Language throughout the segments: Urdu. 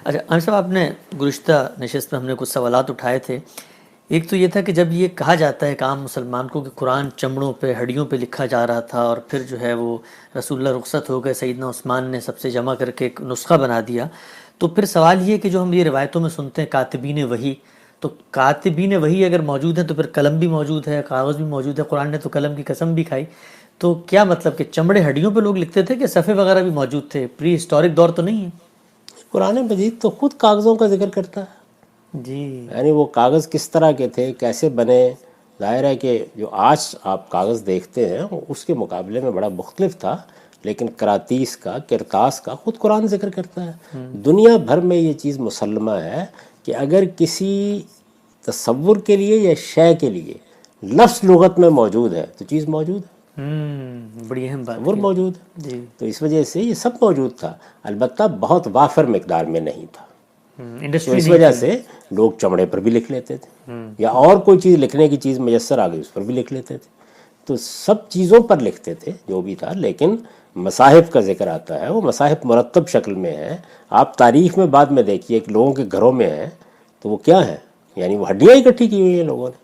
اچھا عامر صاحب، آپ نے گزشتہ نشست میں ہم نے کچھ سوالات اٹھائے تھے. ایک تو یہ تھا کہ جب یہ کہا جاتا ہے کہ عام مسلمان کو کہ قرآن چمڑوں پہ ہڈیوں پہ لکھا جا رہا تھا، اور پھر جو ہے وہ رسول اللہ رخصت ہو گئے، سیدنا عثمان نے سب سے جمع کر کے ایک نسخہ بنا دیا، تو پھر سوال یہ کہ جو ہم یہ روایتوں میں سنتے ہیں کاتبین وحی، تو کاتبین وحی اگر موجود ہیں تو پھر قلم بھی موجود ہے، کاغذ بھی موجود ہے، قرآن نے تو قلم کی قسم بھی کھائی. تو کیا مطلب کہ چمڑے ہڈیوں پہ لوگ لکھتے تھے کہ صفحے وغیرہ بھی موجود تھے؟ پری ہسٹورک دور تو نہیں ہے؟ قرآن مجید تو خود کاغذوں کا ذکر کرتا ہے. جی یعنی وہ کاغذ کس طرح کے تھے، کیسے بنے. ظاہر ہے کہ جو آج آپ کاغذ دیکھتے ہیں وہ اس کے مقابلے میں بڑا مختلف تھا، لیکن کراتیس کا، کرتاس کا خود قرآن ذکر کرتا ہے. دنیا بھر میں یہ چیز مسلمہ ہے کہ اگر کسی تصور کے لیے یا شے کے لیے لفظ لغت میں موجود ہے تو چیز موجود ہے، بڑی اہم بات تصور موجود ہے. جی. تو اس وجہ سے یہ سب موجود تھا، البتہ بہت وافر مقدار میں نہیں تھا. تو انڈسٹری اس وجہ سے لوگ چمڑے پر بھی لکھ لیتے تھے، یا اور کوئی چیز لکھنے کی چیز میسر آ گئی اس پر بھی لکھ لیتے تھے. تو سب چیزوں پر لکھتے تھے جو بھی تھا. لیکن مصاحف کا ذکر آتا ہے، وہ مصاحف مرتب شکل میں ہیں. آپ تاریخ میں بعد میں دیکھیے کہ لوگوں کے گھروں میں ہیں تو وہ کیا ہیں، یعنی وہ ہڈیاں اکٹھی کی ہوئی ہیں لوگوں نے.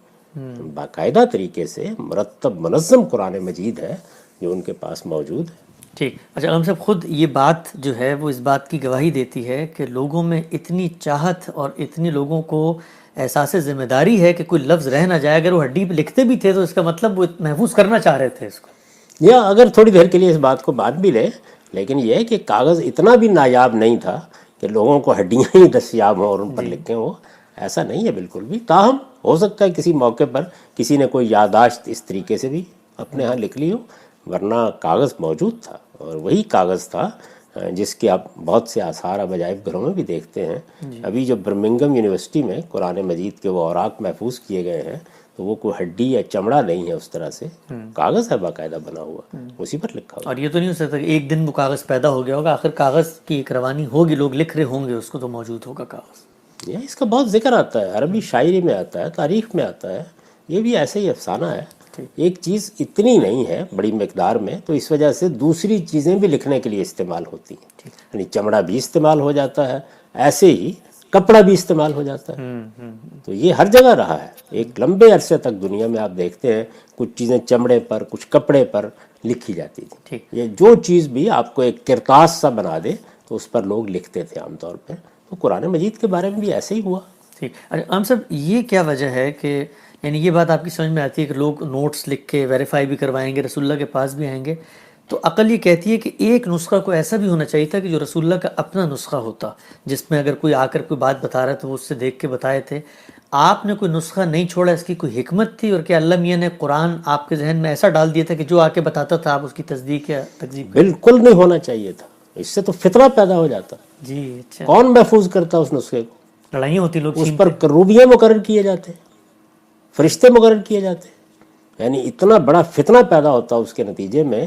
باقاعدہ طریقے سے مرتب منظم قرآن مجید ہے جو ان کے پاس موجود ہے. ٹھیک. اچھا ہم صاحب، خود یہ بات جو ہے وہ اس بات کی گواہی دیتی ہے کہ لوگوں میں اتنی چاہت اور اتنی لوگوں کو احساس ذمہ داری ہے کہ کوئی لفظ رہ نہ جائے. اگر وہ ہڈی پہ لکھتے بھی تھے تو اس کا مطلب وہ محفوظ کرنا چاہ رہے تھے اس کو. یا اگر تھوڑی دیر کے لیے اس بات کو مان بھی لیں، لیکن یہ ہے کہ کاغذ اتنا بھی نایاب نہیں تھا کہ لوگوں کو ہڈیاں ہی دستیاب ہوں اور ان پر لکھیں. وہ ایسا نہیں ہے بالکل بھی. تاہم ہو سکتا ہے کسی موقع پر کسی نے کوئی یادداشت اس طریقے سے بھی اپنے ہاں لکھ لی ہو، ورنہ کاغذ موجود تھا. اور وہی کاغذ تھا جس کے آپ بہت سے آثار اب عجائب گھروں میں بھی دیکھتے ہیں. ابھی جو برمنگم یونیورسٹی میں قرآن مجید کے وہ اوراق محفوظ کیے گئے ہیں تو وہ کوئی ہڈی یا چمڑا نہیں ہے اس طرح سے، کاغذ ہے باقاعدہ بنا ہوا، اسی پر لکھا ہوا. اور یہ تو نہیں ہو سکتا کہ ایک دن وہ کاغذ پیدا ہو گیا ہوگا. آخر کاغذ کی ایک روانی ہوگی، لوگ لکھ رہے ہوں گے اس کو، تو موجود ہوگا کاغذ. یہ اس کا بہت ذکر آتا ہے، عربی شاعری میں آتا ہے، تاریخ میں آتا ہے. یہ بھی ایسے ہی افسانہ ہے. ایک چیز اتنی نہیں ہے بڑی مقدار میں، تو اس وجہ سے دوسری چیزیں بھی لکھنے کے لیے استعمال ہوتی ہیں. یعنی چمڑا بھی استعمال ہو جاتا ہے، ایسے ہی کپڑا بھی استعمال ہو جاتا ہے. تو یہ ہر جگہ رہا ہے. ایک لمبے عرصے تک دنیا میں آپ دیکھتے ہیں کچھ چیزیں چمڑے پر، کچھ کپڑے پر لکھی جاتی تھی. یہ جو چیز بھی آپ کو ایک کرتاس سا بنا دے تو اس پر لوگ لکھتے تھے عام طور پہ. تو قرآن مجید کے بارے میں بھی ایسے ہی ہوا. ٹھیک. اچھا عام صاحب، یہ کیا وجہ ہے کہ یعنی یہ بات آپ کی سمجھ میں آتی ہے کہ لوگ نوٹس لکھ کے ویریفائی بھی کروائیں گے، رسول اللہ کے پاس بھی آئیں گے، تو عقل یہ کہتی ہے کہ ایک نسخہ کو ایسا بھی ہونا چاہیے تھا کہ جو رسول اللہ کا اپنا نسخہ ہوتا، جس میں اگر کوئی آ کر کوئی بات بتا رہا ہے تو وہ اس سے دیکھ کے بتائے تھے. آپ نے کوئی نسخہ نہیں چھوڑا، اس کی کوئی حکمت تھی؟ اور کیا اللہ میاں نے قرآن آپ کے ذہن میں ایسا ڈال دیا تھا کہ جو آ کے بتاتا تھا آپ اس کی تصدیق یا تکذیب؟ بالکل نہیں ہونا چاہیے تھا. اس سے تو فتنہ پیدا ہو جاتا. جی. اچھا. کون محفوظ کرتا اس نسخے کو؟ لڑائیاں ہوتی، لوگ اس پر کروبیاں مقرر کیے جاتے، فرشتے مقرر کیے جاتے. یعنی اتنا بڑا فتنہ پیدا ہوتا اس کے نتیجے میں.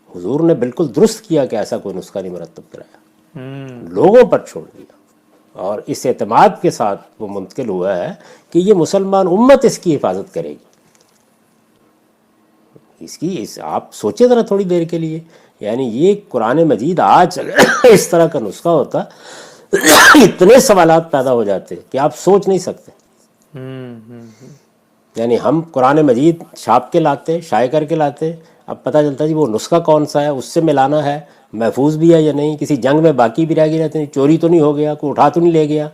حضور نے بالکل درست کیا کہ ایسا کوئی نسخہ نہیں مرتب کرایا، لوگوں پر چھوڑ دیا. اور اس اعتماد کے ساتھ وہ منتقل ہوا ہے کہ یہ مسلمان امت اس کی حفاظت کرے گی. آپ سوچیں ذرا تھوڑی دیر کے لیے. یعنی یہ قرآن مجید آج اس طرح کا نسخہ ہوتا اتنے سوالات پیدا ہو جاتے کہ آپ سوچ نہیں سکتے. یعنی ہم قرآن مجید چھاپ کے لاتے، شائع کر کے لاتے، اب پتہ چلتا جی وہ نسخہ کون سا ہے، اس سے ملانا ہے، محفوظ بھی ہے یا نہیں، کسی جنگ میں باقی بھی رہ گیا، چوری تو نہیں ہو گیا، کوئی اٹھا تو نہیں لے گیا.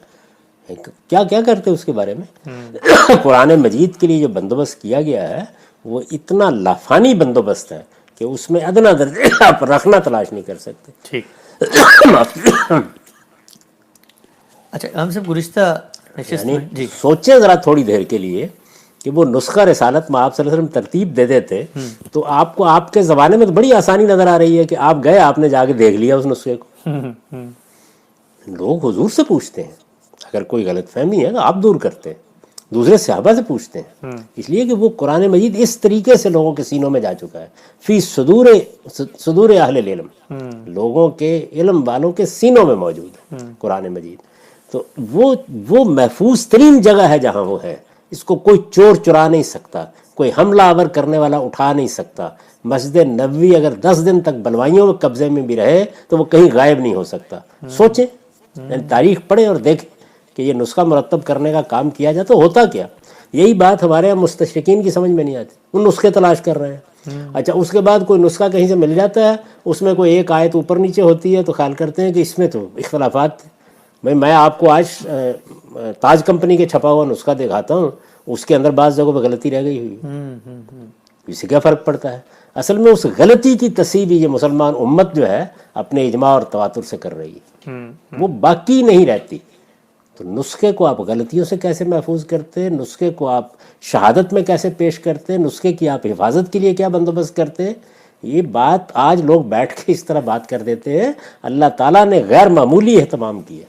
کیا کیا کرتے اس کے بارے میں. قرآن مجید کے لیے جو بندوبست کیا گیا ہے وہ اتنا لافانی بندوبست ہے کہ اس میں ادنا درجے آپ رکھنا تلاش نہیں کر سکتے. ٹھیک. اچھا ہم سے گزشتہ یعنی سوچیں ذرا تھوڑی دیر کے لیے کہ وہ نسخہ رسالت میں آپ صلی اللہ علیہ وسلم ترتیب دے دیتے تو آپ کو آپ کے زمانے میں تو بڑی آسانی نظر آ رہی ہے کہ آپ گئے، آپ نے جا کے دیکھ لیا اس نسخے کو. لوگ حضور سے پوچھتے ہیں، اگر کوئی غلط فہمی ہے تو آپ دور کرتے ہیں، دوسرے صحابہ سے پوچھتے ہیں، اس لیے کہ وہ قرآن مجید اس طریقے سے لوگوں کے سینوں میں جا چکا ہے. فی صدور اہل العلم، لوگوں کے علم والوں کے سینوں میں موجود ہے قرآن مجید. تو وہ محفوظ ترین جگہ ہے جہاں وہ ہے. اس کو کوئی چور چرا نہیں سکتا، کوئی حملہ آور کرنے والا اٹھا نہیں سکتا. مسجد نبوی اگر 10 دن تک بلوائیوں میں قبضے میں بھی رہے تو وہ کہیں غائب نہیں ہو سکتا. سوچیں یعنی تاریخ پڑھیں اور دیکھیں کہ یہ نسخہ مرتب کرنے کا کام کیا جائے تو ہوتا کیا. یہی بات ہمارے یہاں مستشرقین کی سمجھ میں نہیں آتی, وہ نسخے تلاش کر رہے ہیں. اچھا اس کے بعد کوئی نسخہ کہیں سے مل جاتا ہے, اس میں کوئی ایک آیت اوپر نیچے ہوتی ہے تو خیال کرتے ہیں کہ اس میں تو اختلافات تھے. بھائی میں آپ کو آج تاج کمپنی کے چھپا ہوا نسخہ دکھاتا ہوں, اس کے اندر بعض جگہوں پہ غلطی رہ گئی ہوئی, اس سے کیا فرق پڑتا ہے؟ اصل میں اس غلطی کی تصحیح بھی یہ مسلمان امت جو ہے اپنے اجماع اور تواتر سے کر رہی ہے, وہ باقی نہیں رہتی. تو نسخے کو آپ غلطیوں سے کیسے محفوظ کرتے ہیں, نسخے کو آپ شہادت میں کیسے پیش کرتے ہیں, نسخے کی آپ حفاظت کے لیے کیا بندوبست کرتے ہیں, یہ بات آج لوگ بیٹھ کے اس طرح بات کر دیتے ہیں. اللہ تعالیٰ نے غیر معمولی اہتمام کیا,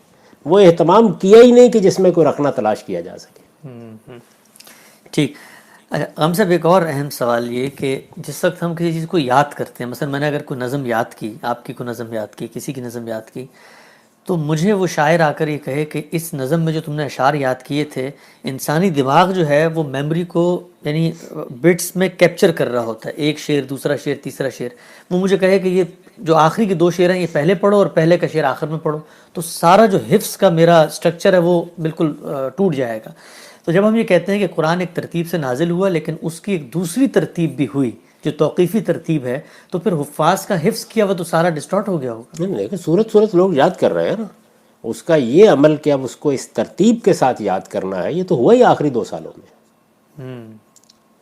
وہ اہتمام کیا ہی نہیں کہ جس میں کوئی رکھنا تلاش کیا جا سکے. ٹھیک. اچھا ہم صاحب ایک اور اہم سوال یہ کہ جس وقت ہم کسی چیز کو یاد کرتے ہیں, مثلا میں نے اگر کوئی نظم یاد کی, آپ کی کوئی نظم یاد کی, کسی کی نظم یاد کی, تو مجھے وہ شاعر آ کر یہ کہے کہ اس نظم میں جو تم نے اشعار یاد کیے تھے, انسانی دماغ جو ہے وہ میموری کو یعنی بٹس میں کیپچر کر رہا ہوتا ہے, ایک شعر دوسرا شعر تیسرا شعر, وہ مجھے کہے کہ یہ جو آخری کے 2 شعر ہیں یہ پہلے پڑھو اور پہلے کا شعر آخر میں پڑھو, تو سارا جو حفظ کا میرا سٹرکچر ہے وہ بالکل ٹوٹ جائے گا. تو جب ہم یہ کہتے ہیں کہ قرآن ایک ترتیب سے نازل ہوا لیکن اس کی ایک دوسری ترتیب بھی ہوئی جو توقیفی ترتیب ہے, تو پھر حفاظ کا حفظ کیا ہوا تو سارا ڈسٹارٹ ہو گیا ہوگا. نہیں لیکن صورت لوگ یاد کر رہے ہیں نا, اس کا یہ عمل کہ اب اس کو اس ترتیب کے ساتھ یاد کرنا ہے, یہ تو ہوا ہی آخری 2 سالوں میں.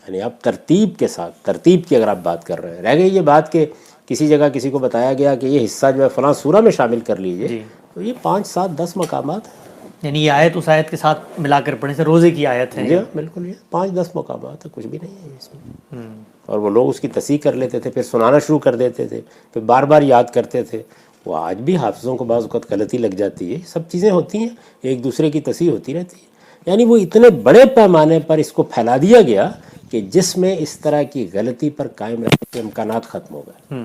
یعنی اب ترتیب کے ساتھ, ترتیب کی اگر آپ بات کر رہے ہیں, رہ گئی یہ بات کہ کسی جگہ کسی کو بتایا گیا کہ یہ حصہ جو ہے فلاں سورہ میں شامل کر لیجئے, تو یہ 5 7 10 مقامات ہیں. یعنی یہ آیت اس آیت کے ساتھ ملا کر پڑھیں, سے روزے کی آیت ہے. جی بالکل, یہ 5 10 مقامات ہے, کچھ بھی نہیں ہے اس میں. اور وہ لوگ اس کی تصحیح کر لیتے تھے, پھر سنانا شروع کر دیتے تھے, پھر بار بار یاد کرتے تھے. وہ آج بھی حافظوں کو بعض اوقات غلطی لگ جاتی ہے, سب چیزیں ہوتی ہیں, ایک دوسرے کی تصحیح ہوتی رہتی ہے. یعنی وہ اتنے بڑے پیمانے پر اس کو پھیلا دیا گیا کہ جس میں اس طرح کی غلطی پر قائم رہنے کے امکانات ختم ہو گئے.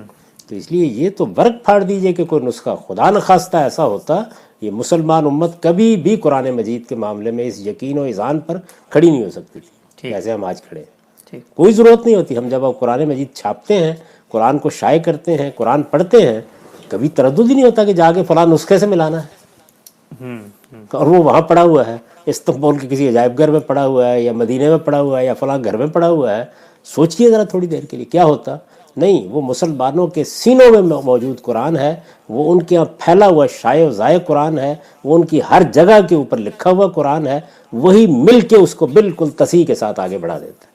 تو اس لیے یہ تو ورق پھاڑ دیجئے کہ کوئی نسخہ خدا نخواستہ ایسا ہوتا, یہ مسلمان امت کبھی بھی قرآن مجید کے معاملے میں اس یقین و اذعان پر کھڑی نہیں ہو سکتی تھی جیسے ہم آج کھڑے ہیں. کوئی ضرورت نہیں ہوتی. ہم جب اب قرآن مجید چھاپتے ہیں, قرآن کو شائع کرتے ہیں, قرآن پڑھتے ہیں, کبھی تردد ہی نہیں ہوتا کہ جا کے فلاں نسخے سے ملانا ہے. اور وہ وہاں پڑا ہوا ہے, استنبول کے کسی عجائب گھر میں پڑا ہوا ہے, یا مدینے میں پڑا ہوا ہے, یا فلاں گھر میں پڑا ہوا ہے. سوچئے ذرا تھوڑی دیر کے لیے کیا ہوتا. نہیں, وہ مسلمانوں کے سینوں میں موجود قرآن ہے, وہ ان کے یہاں پھیلا ہوا شائع و ضائع قرآن ہے, وہ ان کی ہر جگہ کے اوپر لکھا ہوا قرآن ہے, وہی مل کے اس کو بالکل تصحیح کے ساتھ آگے بڑھا دیتا ہے.